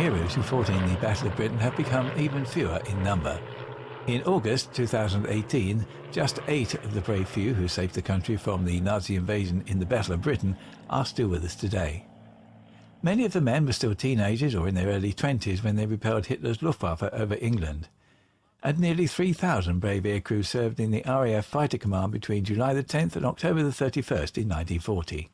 heroes who fought in the Battle of Britain have become even fewer in number. In August 2018, just 8 of the brave few who saved the country from the Nazi invasion in the Battle of Britain are still with us today. Many of the men were still teenagers or in their early 20s when they repelled Hitler's Luftwaffe over England. And nearly 3,000 brave aircrew served in the RAF Fighter Command between July the 10th and October the 31st in 1940.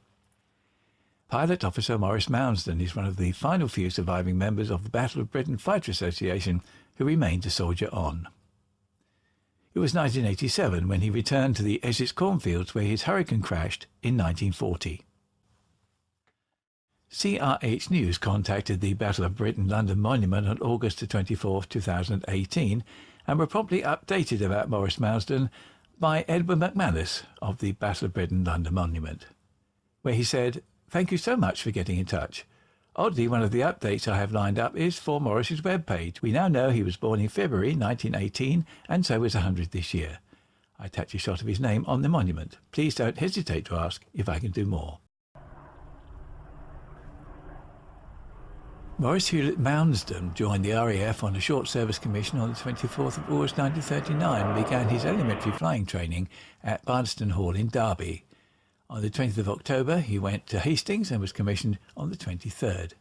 Pilot Officer Maurice Mounsdon is one of the final few surviving members of the Battle of Britain Fighter Association who remained to soldier on. It was 1987 when he returned to the Essex cornfields where his Hurricane crashed in 1940. CRHnews contacted the Battle of Britain London Monument on August 24, 2018 and were promptly updated about Maurice Mounsdon by Edward McManus of the Battle of Britain London Monument, where he said, "Thank you so much for getting in touch. Oddly, one of the updates I have lined up is for Maurice's webpage. We now know he was born in February 1918 and so is 100 this year. I attach a shot of his name on the monument. Please don't hesitate to ask if I can do more." Maurice Mounsdon joined the RAF on a short service commission on the 24th of August 1939 and began his elementary flying training at Barnston Hall in Derby. On the 20th of October, he went to Hastings and was commissioned on the 23rd.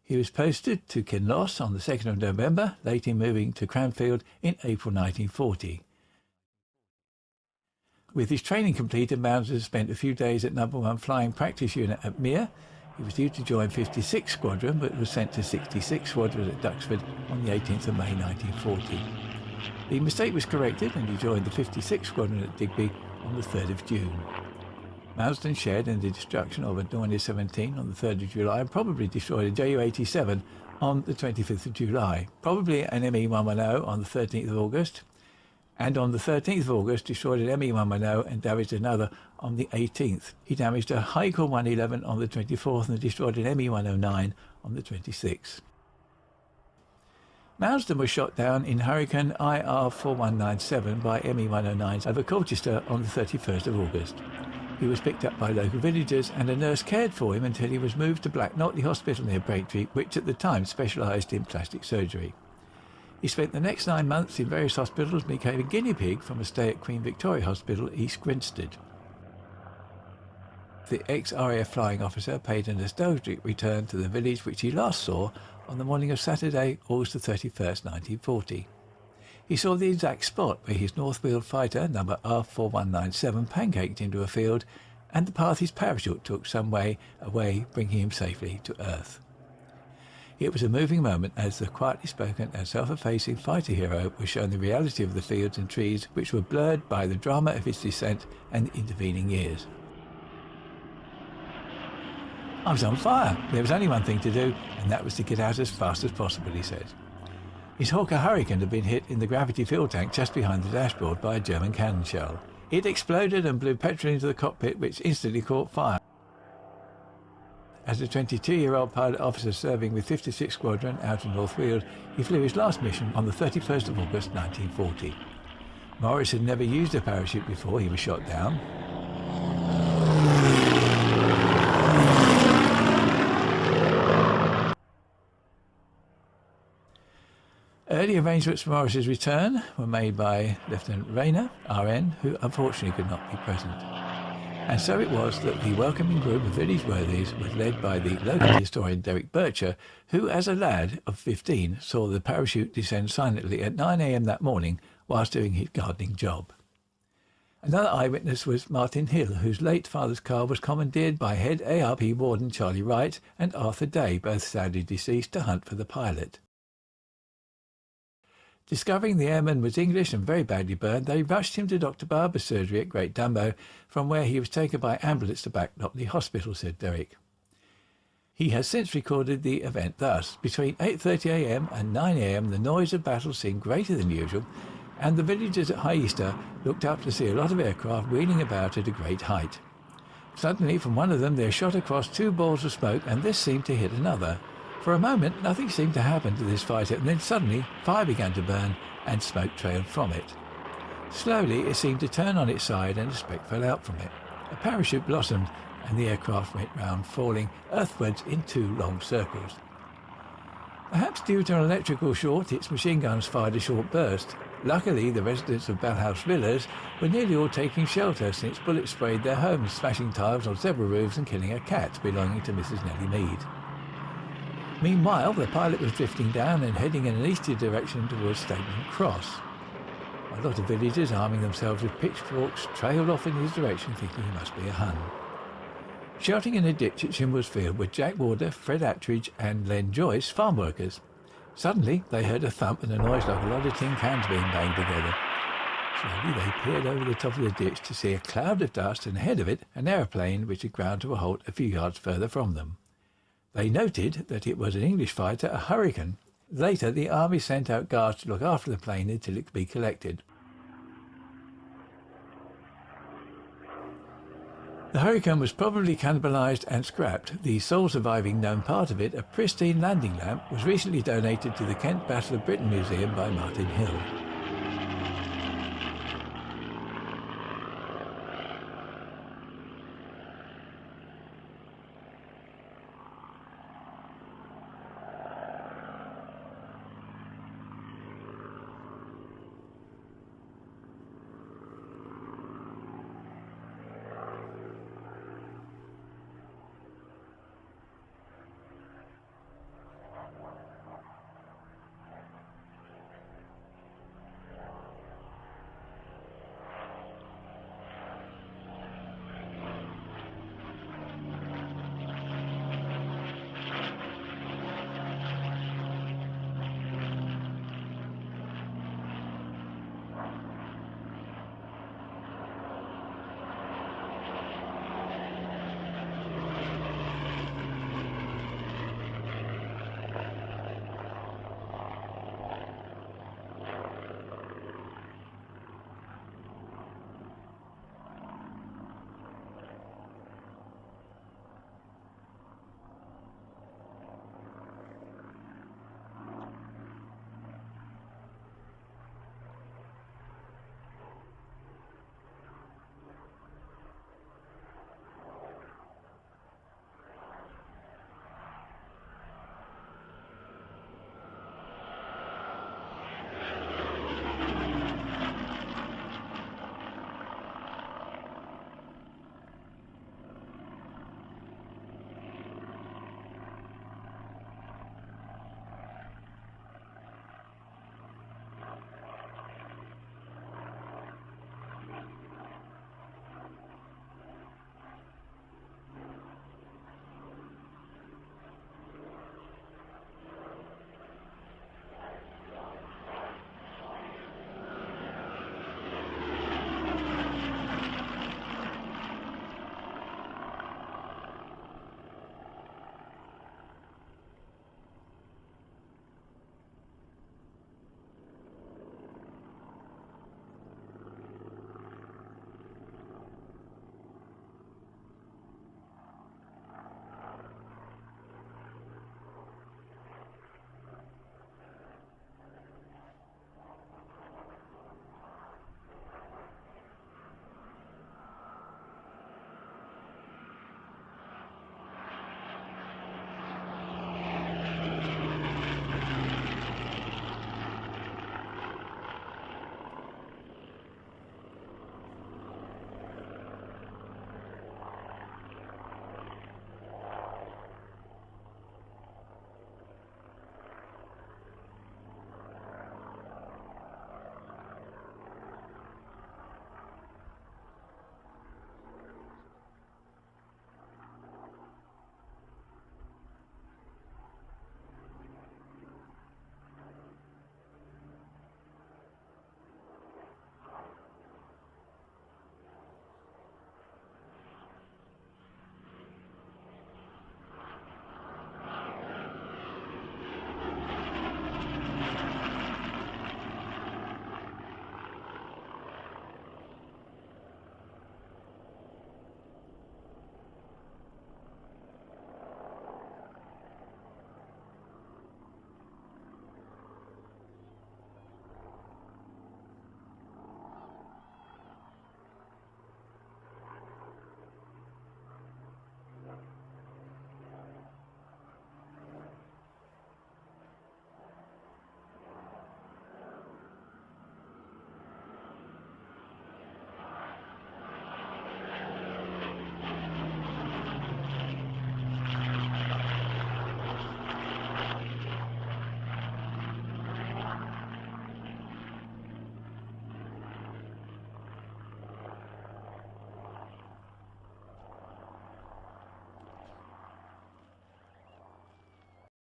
He was posted to Kinloss on the 2nd of November, later moving to Cranfield in April 1940. With his training completed, Mounsdon spent a few days at No. 1 Flying Practice Unit at Mere. He was due to join 56 Squadron, but was sent to 66 Squadron at Duxford on the 18th of May 1940. The mistake was corrected and he joined the 56 Squadron at Digby on the 3rd of June. Mounsdon shared in the destruction of a Dornier 17 on the 3rd of July and probably destroyed a Ju-87 on the 25th of July, probably an ME-110 on the 13th of August, and on the 13th of August destroyed an ME-110 and damaged another on the 18th. He damaged a Heinkel 111 on the 24th and destroyed an ME-109 on the 26th. Mounsdon was shot down in Hurricane IR-4197 by ME-109s over Colchester on the 31st of August. He was picked up by local villagers and a nurse cared for him until he was moved to Black Notley Hospital near Braintree, which at the time specialised in plastic surgery. He spent the next 9 months in various hospitals and became a guinea pig from a stay at Queen Victoria Hospital, East Grinstead. The ex-RAF flying officer paid a nostalgic return to the village which he last saw on the morning of Saturday, August the 31st, 1940. He saw the exact spot where his North-Wheeled fighter, number R4197, pancaked into a field and the path his parachute took some way away, bringing him safely to Earth. It was a moving moment as the quietly spoken and self-effacing fighter hero was shown the reality of the fields and trees which were blurred by the drama of his descent and the intervening years. "I was on fire. There was only one thing to do, and that was to get out as fast as possible," he said. His Hawker Hurricane had been hit in the gravity fuel tank just behind the dashboard by a German cannon shell. It exploded and blew petrol into the cockpit, which instantly caught fire. As a 22-year-old pilot officer serving with 56 Squadron out in North Weald, he flew his last mission on the 31st of August 1940. Maurice had never used a parachute before he was shot down. Early arrangements for Maurice's return were made by Lieutenant Rayner, RN, who unfortunately could not be present. And so it was that the welcoming group of village worthies was led by the local historian Derek Bircher, who as a lad of 15 saw the parachute descend silently at 9 a.m. that morning whilst doing his gardening job. Another eyewitness was Martin Hill, whose late father's car was commandeered by head ARP warden Charlie Wright and Arthur Day, both sadly deceased, to hunt for the pilot. Discovering the airman was English and very badly burned, they rushed him to Dr. Barber's surgery at Great Dumbo, from where he was taken by ambulance to Black Notley Hospital, said Derek. He has since recorded the event thus: between 8:30 a.m. and 9 a.m. the noise of battle seemed greater than usual, and the villagers at High Easter looked up to see a lot of aircraft wheeling about at a great height. Suddenly, from one of them there shot across 2 balls of smoke, and this seemed to hit another. For a moment, nothing seemed to happen to this fighter, and then suddenly fire began to burn and smoke trailed from it. Slowly, it seemed to turn on its side and a speck fell out from it. A parachute blossomed and the aircraft went round, falling earthwards in 2 long circles. Perhaps due to an electrical short, its machine guns fired a short burst. Luckily, the residents of Bell House Villas were nearly all taking shelter since bullets sprayed their homes, smashing tiles on several roofs and killing a cat belonging to Mrs. Nellie Mead. Meanwhile, the pilot was drifting down and heading in an easterly direction towards Statement Cross. A lot of villagers, arming themselves with pitchforks, trailed off in his direction, thinking he must be a Hun. Shouting in a ditch at Chimwell's Field were Jack Warder, Fred Attridge and Len Joyce, farm workers. Suddenly, they heard a thump and a noise like a lot of tin cans being banged together. Slowly, they peered over the top of the ditch to see a cloud of dust and ahead of it an aeroplane which had ground to a halt a few yards further from them. They noted that it was an English fighter, a Hurricane. Later, the army sent out guards to look after the plane until it could be collected. The Hurricane was probably cannibalised and scrapped. The sole surviving known part of it, a pristine landing lamp, was recently donated to the Kent Battle of Britain Museum by Martin Hill.